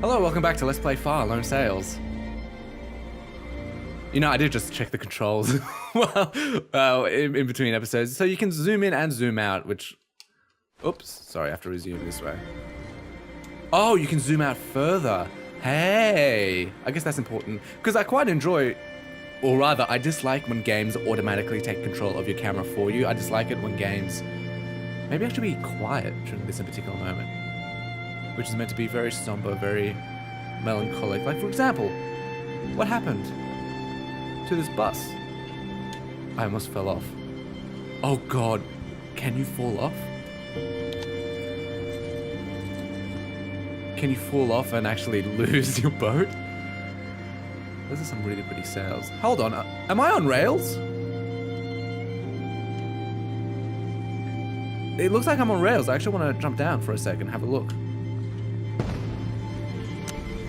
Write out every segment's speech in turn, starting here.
Hello, welcome back to Let's Play Far Lone Sails. You know, I did just check the controls in between episodes. So you can zoom in and zoom out, which... Oops, sorry, I have to resume this way. Oh, you can zoom out further. Hey, I guess that's important. Because I quite enjoy, or rather, I dislike when games automatically take control of your camera for you. I dislike it when games... Maybe I should be quiet during this in particular moment. Which is meant to be very somber, very melancholic. Like, for example, what happened to this bus? I almost fell off. Oh god, can you fall off? Can you fall off and actually lose your boat? Those are some really pretty sails. Hold on, am I on rails? It looks like I'm on rails. I actually want to jump down for a second and have a look.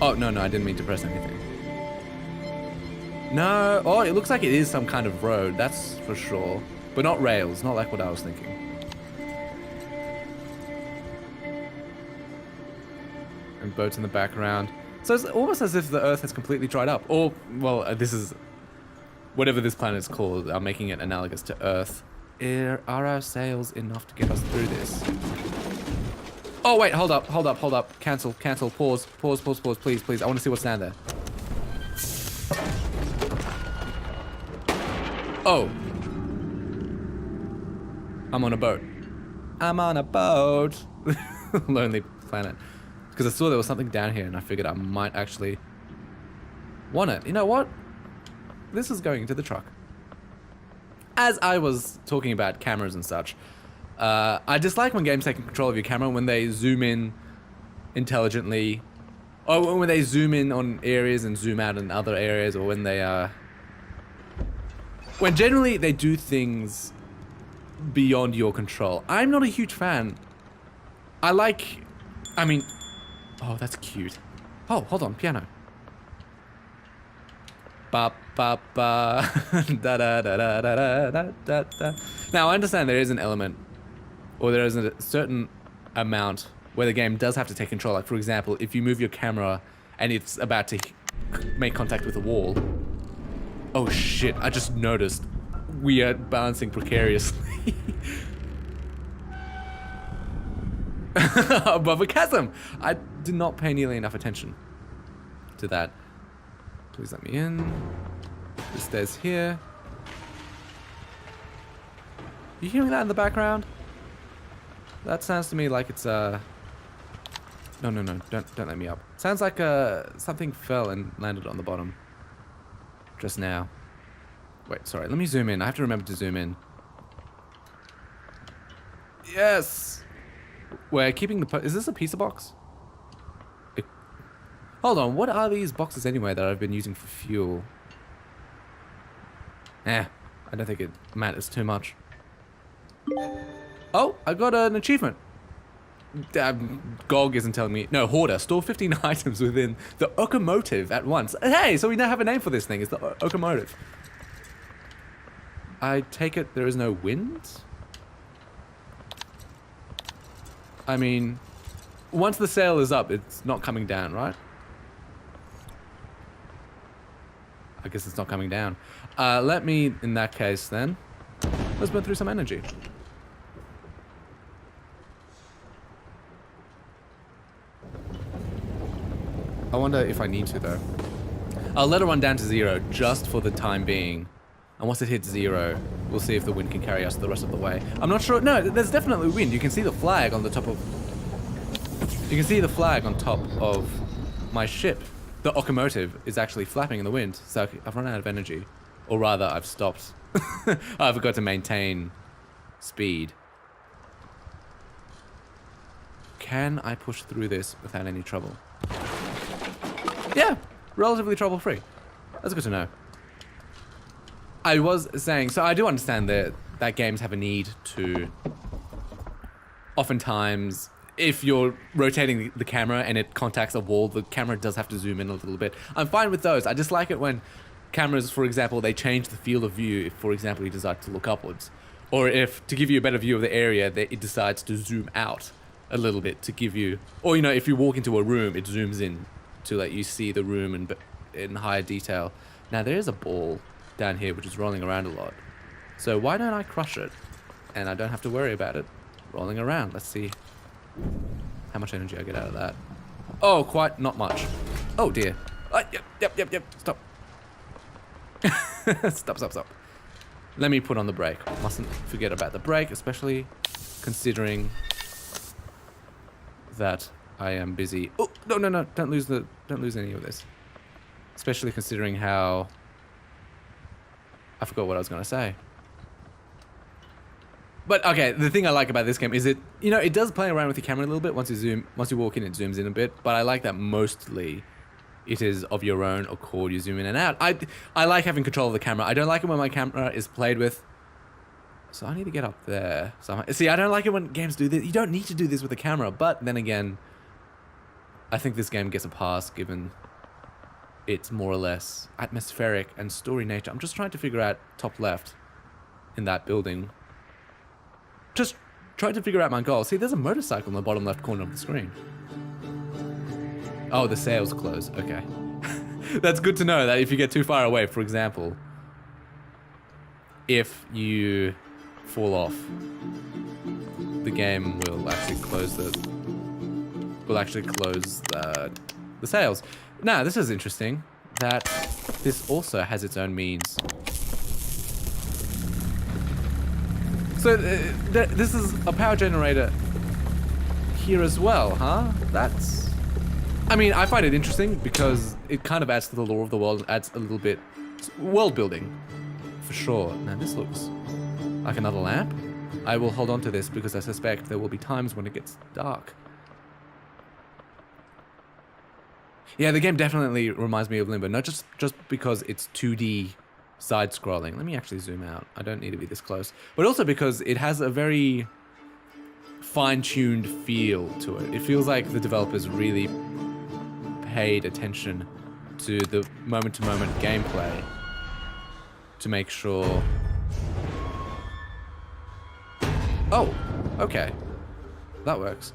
Oh, no, I didn't mean to press anything. No, oh, it looks like it is some kind of road, that's for sure. But not rails, not like what I was thinking. And boats in the background. So it's almost as if the Earth has completely dried up. Or, well, this is... Whatever this planet is called, I'm making it analogous to Earth. Are our sails enough to get us through this? Oh wait, hold up. Cancel, pause, please. I want to see what's down there. Oh. I'm on a boat. Lonely planet. Because I saw there was something down here and I figured I might actually want it. You know what? This is going into the truck. As I was talking about cameras and such, I dislike when games take control of your camera when they zoom in intelligently, or when they zoom in on areas and zoom out in other areas, or when they when generally they do things beyond your control. I'm not a huge fan. I mean, oh, that's cute. Oh, hold on, piano. Ba ba ba da da da da da da da da. Now I understand there is an element, or there is a certain amount where the game does have to take control. Like for example, if you move your camera and it's about to make contact with a wall. Oh shit! I just noticed we are balancing precariously above a chasm. I did not pay nearly enough attention to that. Please let me in. The stairs here. You hearing that in the background? That sounds to me like it's No, don't let me up. Sounds like something fell and landed on the bottom. Just now. Wait, sorry, let me zoom in. I have to remember to zoom in. Yes! We're keeping the is this a pizza box? Hold on, what are these boxes anyway that I've been using for fuel? I don't think it matters too much. Oh, I got an achievement. GOG isn't telling me. No, Hoarder. Store 15 items within the locomotive at once. Hey, so we now have a name for this thing. It's the locomotive. I take it there is no wind? I mean, once the sail is up, it's not coming down, right? I guess it's not coming down. Let me, in that case then, let's burn through some energy. I wonder if I need to though. I'll let it run down to 0 just for the time being. And once it hits 0, we'll see if the wind can carry us the rest of the way. I'm not sure. No, there's definitely wind. You can see the flag on the top of... You can see the flag on top of my ship. The locomotive is actually flapping in the wind, so I've run out of energy. Or rather, I've stopped. I forgot to maintain speed. Can I push through this without any trouble? Yeah, relatively trouble-free. That's good to know. I was saying, so I do understand that games have a need to... Oftentimes... If you're rotating the camera and it contacts a wall, the camera does have to zoom in a little bit. I'm fine with those. I just like it when cameras, for example, they change the field of view if, for example, you decide to look upwards. Or if, to give you a better view of the area, it decides to zoom out a little bit to give you... Or, you know, if you walk into a room, it zooms in to let you see the room in higher detail. Now there is a ball down here which is rolling around a lot. So why don't I crush it? And I don't have to worry about it rolling around. Let's see how much energy I get out of that. Oh, quite not much. Oh dear. Yep. Stop. Stop. Let me put on the brake. Mustn't forget about the brake, especially considering that I am busy. Oh, no. Don't lose any of this. Especially considering how I forgot what I was going to say. But okay, the thing I like about this game is it does play around with your camera a little bit. Once you walk in, it zooms in a bit. But I like that mostly it is of your own accord. You zoom in and out. I like having control of the camera. I don't like it when my camera is played with. So I need to get up there. See, I don't like it when games do this. You don't need to do this with the camera. But then again, I think this game gets a pass given it's more or less atmospheric and story nature. I'm just trying to figure out top left in that building. Just trying to figure out my goal. See, there's a motorcycle in the bottom left corner of the screen. Oh, the sails close. Okay. That's good to know that if you get too far away, for example, if you fall off, the game will actually close the sails. Now, this is interesting that this also has its own means. So this is a power generator here as well, huh? I mean, I find it interesting because it kind of adds to the lore of the world, adds a little bit world building, for sure. Now this looks like another lamp. I will hold on to this because I suspect there will be times when it gets dark. Yeah, the game definitely reminds me of Limbo, not just because it's 2D side-scrolling. Let me actually zoom out. I don't need to be this close. But also because it has a very fine-tuned feel to it. It feels like the developers really paid attention to the moment-to-moment gameplay to make sure... Oh, okay. That works.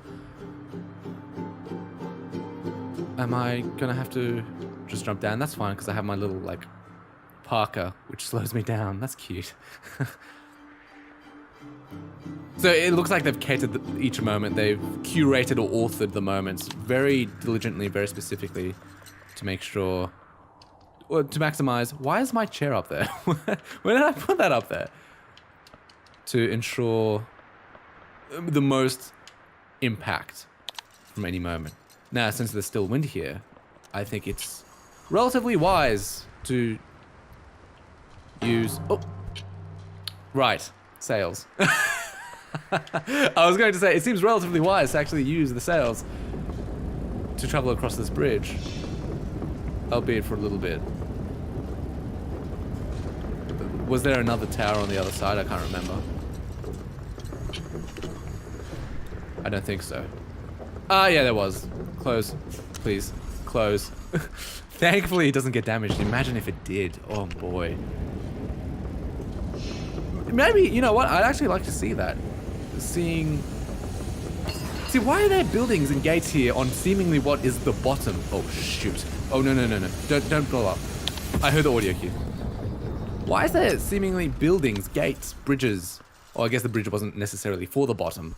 Am I gonna have to just jump down? That's fine, because I have my little, like, Parker, which slows me down. That's cute. So it looks like they've catered each moment. They've curated or authored the moments very diligently, very specifically to make sure, or to maximize. Why is my chair up there? Where did I put that up there? To ensure the most impact from any moment. Now, since there's still wind here, I think it's relatively wise to use... Oh! Right. Sails. I was going to say, it seems relatively wise to actually use the sails to travel across this bridge. Albeit for a little bit. Was there another tower on the other side? I can't remember. I don't think so. Yeah, there was. Close. Please. Close. Thankfully, it doesn't get damaged. Imagine if it did. Oh, boy. Maybe, you know what? I'd actually like to see that. See, why are there buildings and gates here on seemingly what is the bottom? Oh, shoot. Oh, no. Don't blow up. I heard the audio cue. Why is there seemingly buildings, gates, bridges? Oh, I guess the bridge wasn't necessarily for the bottom.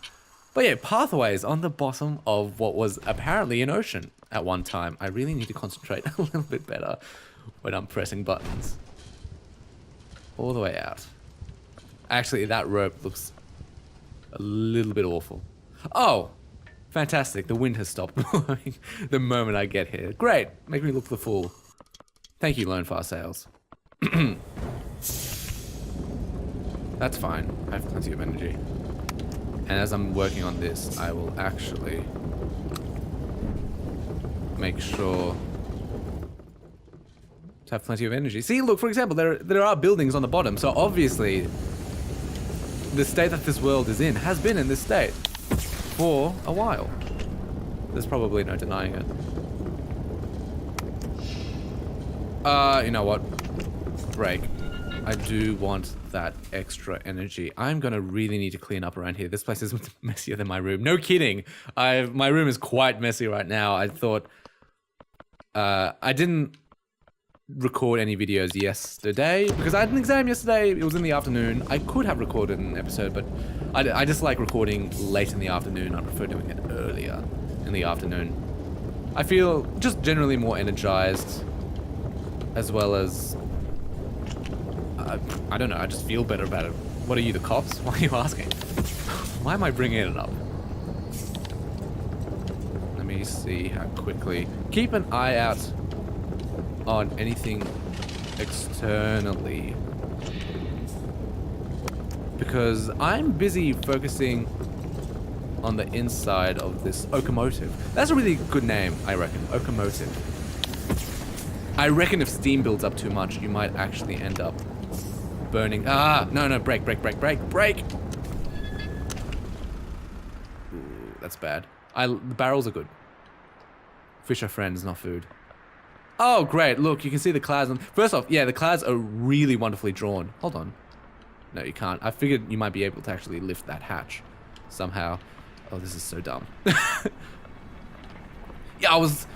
But yeah, pathways on the bottom of what was apparently an ocean at one time. I really need to concentrate a little bit better when I'm pressing buttons. All the way out. Actually, that rope looks a little bit awful. Oh, fantastic. The wind has stopped blowing the moment I get here. Great. Make me look the fool. Thank you, Lone Far Sails. That's fine. I have plenty of energy. And as I'm working on this, I will actually make sure to have plenty of energy. See, look, for example, there are buildings on the bottom, so obviously the state that this world is in has been in this state for a while. There's probably no denying it. You know what? Break. I do want that extra energy. I'm gonna really need to clean up around here. This place is messier than my room. No kidding. My room is quite messy right now. I thought I didn't record any videos yesterday because I had an exam yesterday. It was in the afternoon. I could have recorded an episode, but I just like recording late in the afternoon. I prefer doing it earlier in the afternoon. I feel just generally more energized, as well as I don't know, I just feel better about it. What are you, the cops? Why are you asking? Why am I bringing it up? Let me see how quickly. Keep an eye out on anything externally, because I'm busy focusing on the inside of this locomotive. That's a really good name, I reckon. Locomotive. I reckon if steam builds up too much, you might actually end up burning. No, break. Ooh, that's bad. The barrels are good. Fish are friends, not food. Oh, great. Look, you can see the clouds. First off, yeah, the clouds are really wonderfully drawn. Hold on. No, you can't. I figured you might be able to actually lift that hatch somehow. Oh, this is so dumb. Yeah, I was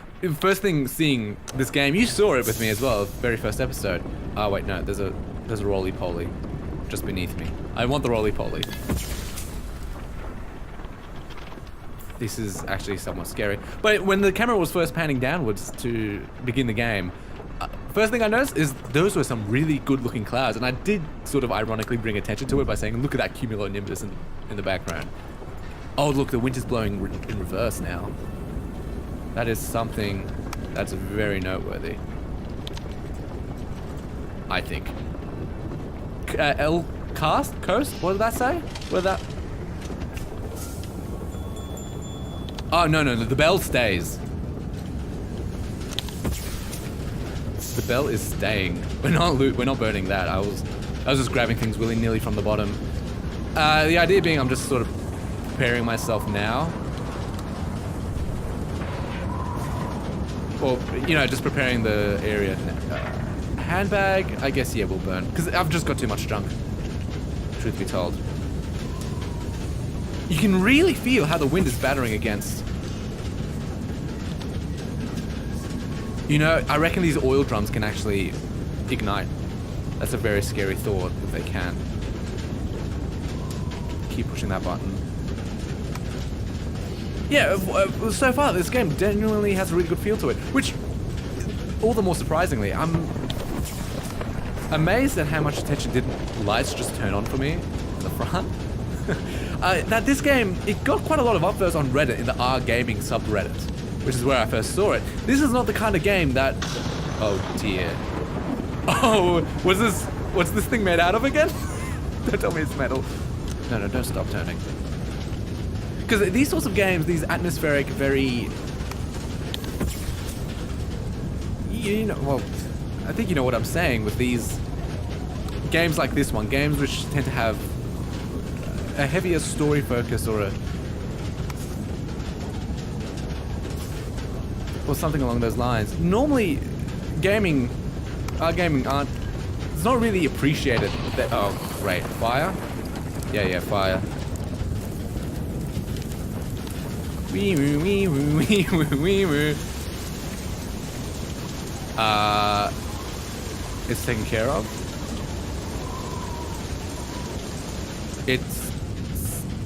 first thing seeing this game. You saw it with me as well, very first episode. Oh, wait, no, there's a roly-poly just beneath me. I want the roly-poly. This is actually somewhat scary. But when the camera was first panning downwards to begin the game, first thing I noticed is those were some really good-looking clouds, and I did sort of ironically bring attention to it by saying, look at that cumulonimbus in the background. Oh, look, the wind is blowing in reverse now. That is something that's very noteworthy, I think. Coast? What did that say? What did that... Oh, no, the bell stays. The bell is staying. We're not burning that. I was just grabbing things willy-nilly from the bottom. The idea being I'm just sort of preparing myself now. Or, you know, just preparing the area. Handbag, I guess, yeah, will burn. Because I've just got too much junk, truth be told. You can really feel how the wind is battering against. You know, I reckon these oil drums can actually ignite. That's a very scary thought, if they can. Keep pushing that button. Yeah, so far this game genuinely has a really good feel to it, which, all the more surprisingly, I'm amazed at how much attention did lights just turn on for me in the front. That this game, it got quite a lot of upvotes on Reddit in the R-Gaming subreddit, which is where I first saw it. This is not the kind of game that... Oh dear. Oh, what's this thing made out of again? Don't tell me it's metal. No, don't stop turning. Because these sorts of games, these atmospheric, very... You know, well, I think you know what I'm saying with these games like this one. Games which tend to have a heavier story focus or something along those lines. Normally, gaming aren't... It's not really appreciated. Oh, great. Fire? Yeah, fire. Wee woo, wee woo, wee woo, wee woo. It's taken care of.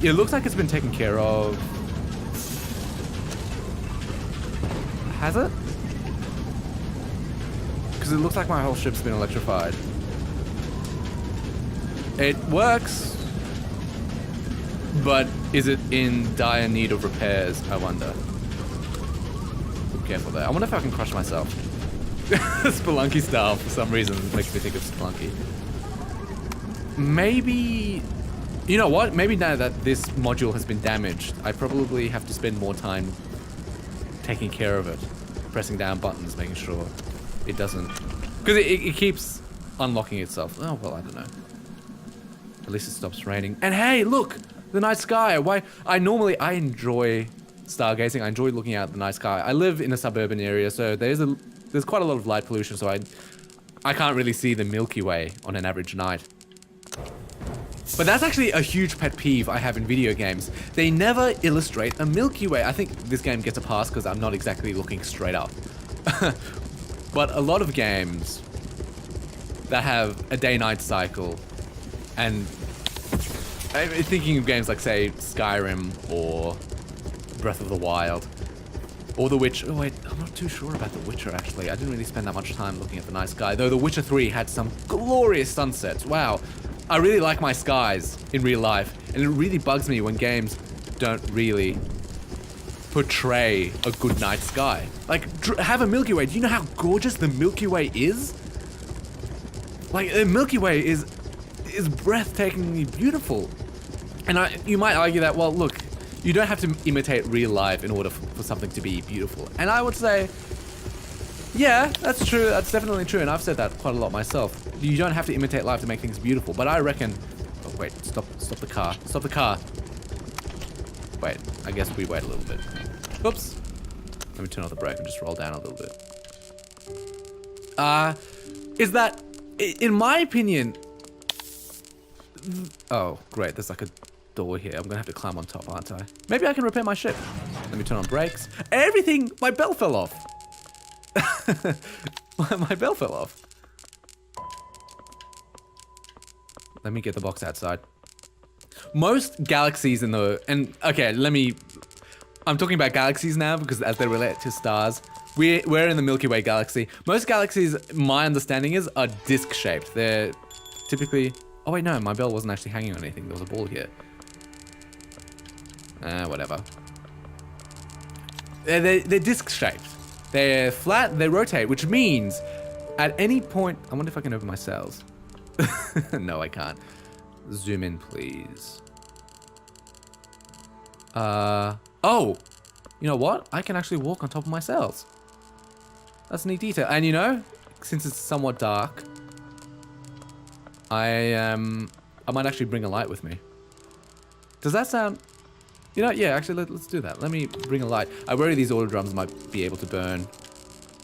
It looks like it's been taken care of. Has it? Because it looks like my whole ship's been electrified. It works. But is it in dire need of repairs, I wonder? Be careful there. I wonder if I can crush myself. Spelunky style, for some reason, makes me think of Spelunky. Maybe... You know what? Maybe now that this module has been damaged, I probably have to spend more time taking care of it. Pressing down buttons, making sure it doesn't... Because it keeps unlocking itself. Oh, well, I don't know. At least it stops raining. And hey, look! The night sky. Why? I enjoy stargazing. I enjoy looking out at the night sky. I live in a suburban area, so there's quite a lot of light pollution, so I can't really see the Milky Way on an average night. But that's actually a huge pet peeve I have in video games. They never illustrate a Milky Way. I think this game gets a pass because I'm not exactly looking straight up. But a lot of games that have a day-night cycle, and I'm thinking of games like, say, Skyrim or Breath of the Wild, or The Witcher. Oh wait, I'm not too sure about The Witcher actually. I didn't really spend that much time looking at the night sky, though The Witcher 3 had some glorious sunsets. Wow. I really like my skies in real life, and it really bugs me when games don't really portray a good night sky. Like, have a Milky Way. Do you know how gorgeous the Milky Way is? Like, the Milky Way is breathtakingly beautiful. And you might argue that, well, look, you don't have to imitate real life in order for something to be beautiful. And I would say, yeah, that's true. That's definitely true. And I've said that quite a lot myself. You don't have to imitate life to make things beautiful. But I reckon... Oh, wait. Stop the car. Stop the car. Wait. I guess we wait a little bit. Oops. Let me turn off the brake and just roll down a little bit. Is that... In my opinion... Oh, great. There's like a door here. I'm gonna have to climb on top, aren't I? Maybe I can repair my ship. Let me turn on brakes. Everything... My bell fell off. My bell fell off. Let me get the box outside. Most galaxies in the... And, okay, I'm talking about galaxies now because as they relate to stars. We're in the Milky Way galaxy. Most galaxies, my understanding is, are disc-shaped. They're typically... Oh wait, no, my bell wasn't actually hanging on anything. There was a ball here. Whatever. They're disc-shaped. They're flat, they rotate, which means at any point... I wonder if I can open my sails. No, I can't. Zoom in, please. Oh! You know what? I can actually walk on top of my sails. That's a neat detail. And you know, since it's somewhat dark, I might actually bring a light with me. Does that sound... You know, yeah, actually, let's do that. Let me bring a light. I worry these auto drums might be able to burn,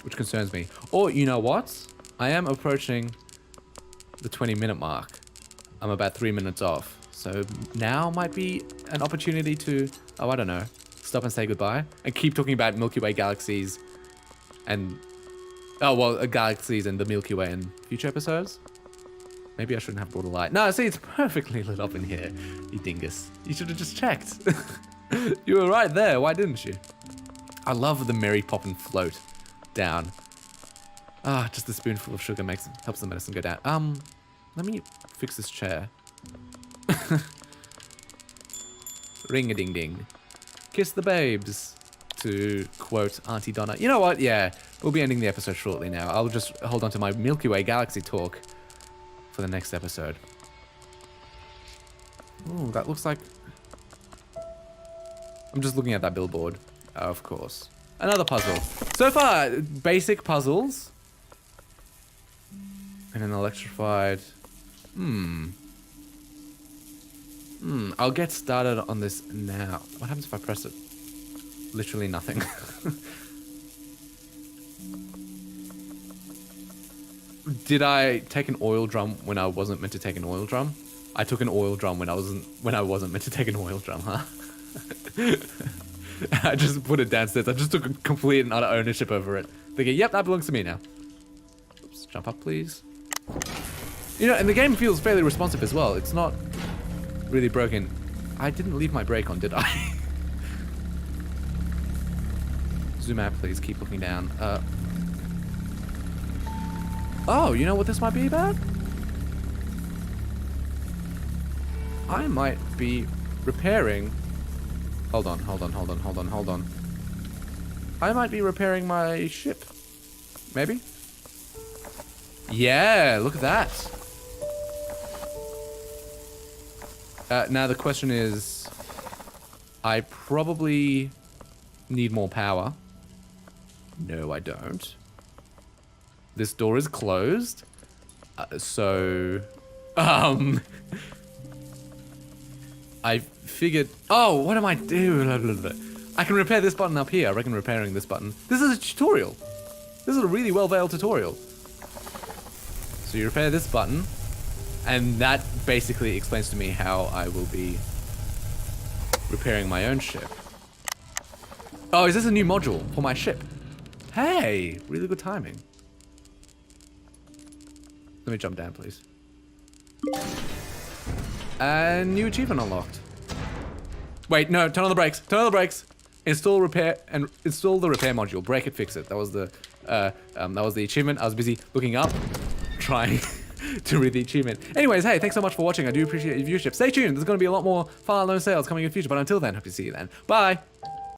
which concerns me. Or, you know what? I am approaching the 20-minute mark. I'm about 3 minutes off. So now might be an opportunity to, oh, I don't know, stop and say goodbye. And keep talking about Milky Way galaxies and, oh, well, galaxies and the Milky Way in future episodes. Maybe I shouldn't have brought a light. No, see, it's perfectly lit up in here, you dingus. You should have just checked. You were right there, why didn't you? I love the Mary Poppin float down. Ah, just a spoonful of sugar helps the medicine go down. Let me fix this chair. Ring-a-ding-ding. Kiss the babes, to quote Auntie Donna. You know what, yeah, we'll be ending the episode shortly now. I'll just hold on to my Milky Way galaxy talk for the next episode. Ooh, that looks like... I'm just looking at that billboard. Oh, of course. Another puzzle. So far, basic puzzles. And an electrified... I'll get started on this now. What happens if I press it? Literally nothing. Did I take an oil drum when I wasn't meant to take an oil drum? I took an oil drum when I wasn't meant to take an oil drum, huh? I just put it downstairs. I just took a complete and utter ownership over it. Thinking, yep, that belongs to me now. Oops, jump up, please. You know, and the game feels fairly responsive as well. It's not really broken. I didn't leave my brake on, did I? Zoom out, please. Keep looking down. Oh, you know what this might be about? I might be repairing... Hold on. I might be repairing my ship. Maybe? Yeah, look at that. Now the question is... I probably need more power. No, I don't. This door is closed. I figured... Oh, what am I doing? I can repair this button up here. I reckon repairing this button. This is a tutorial. This is a really well-veiled tutorial. So you repair this button, and that basically explains to me how I will be repairing my own ship. Oh, is this a new module for my ship? Hey, really good timing. Let me jump down, please. And new achievement unlocked. Wait, no, turn on the brakes. Turn on the brakes. Install repair and install the repair module. Break it, fix it. That was the achievement. I was busy looking up, trying to read the achievement. Anyways, hey, thanks so much for watching. I do appreciate your viewership. Stay tuned. There's going to be a lot more Fire Alone sales coming in the future. But until then, hope to see you then. Bye.